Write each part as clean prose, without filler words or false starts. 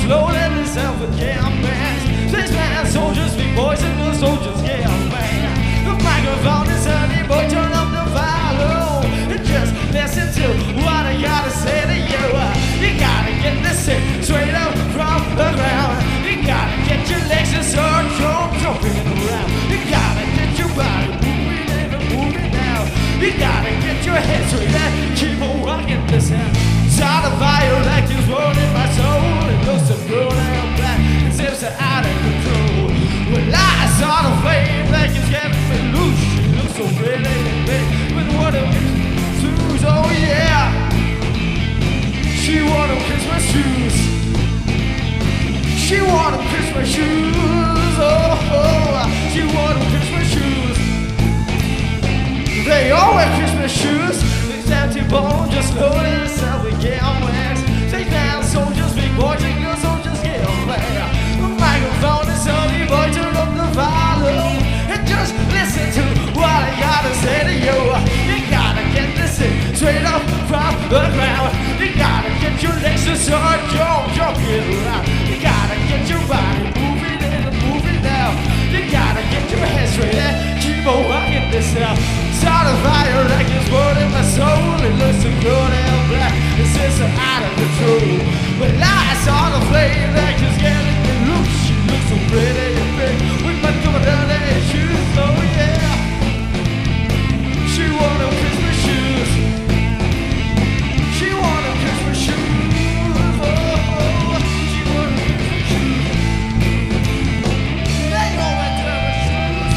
Loaded himself with jam bands. 6 man soldiers, big boys and little soldiers, yeah, man. The microphone is honey, boy, turn up the volume and just listen to what I gotta say to you. You gotta get this shit straight up from the ground. You gotta get your legs and start jumping around. You gotta get your body moving and moving now. You gotta get your head straight and keep on rocking this out. Start a fire like it's rolling my soul. It looks so good and black. It seems so out of control. Well, I saw the flame like it's getting me loose. She looks so pretty and big with what it shoes. Oh yeah, she wore them Christmas shoes. She wore them Christmas shoes. Oh, she wore them Christmas shoes. They all wear Christmas shoes. Empty bone just loaded itself with jam wax. 6 man soldiers, big boys and girls, soldiers get away. The microphone is honey, boy, turn up the volume and just listen to what I gotta say to you. You gotta get this thing straight up from the ground. You gotta get your legs to start jumping around. You gotta get your body moving and moving now. You gotta get your head straight and keep on rocking this out. Start a fire like it's burning my soul. It looks so good and black. It's just out of control. Well, I saw the flame like it's getting me loose. She looks so pretty and big with my dirty shoes. Oh yeah, she wore them Christmas shoes. She wore them Christmas shoes. Oh, she wore them Christmas shoes. They all went to the shoes.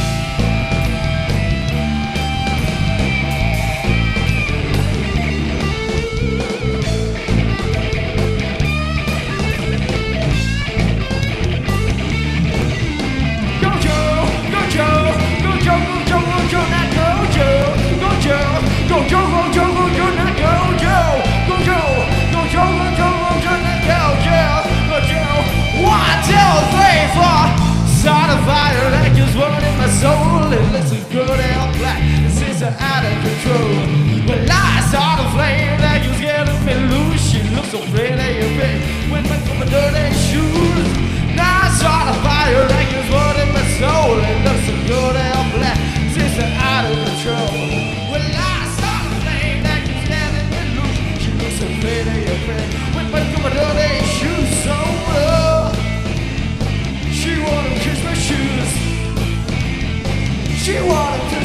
Out of control. Well, I saw the flame like it was getting me loose. She looked so pretty and big with my dirty shoes. Now I saw the fire like it was burning my soul. It looks so good and black, since out of control. Well, I saw the flame like it was getting me loose. She looked so pretty and big with my dirty shoes. So she wore them Christmas shoes. She wore them.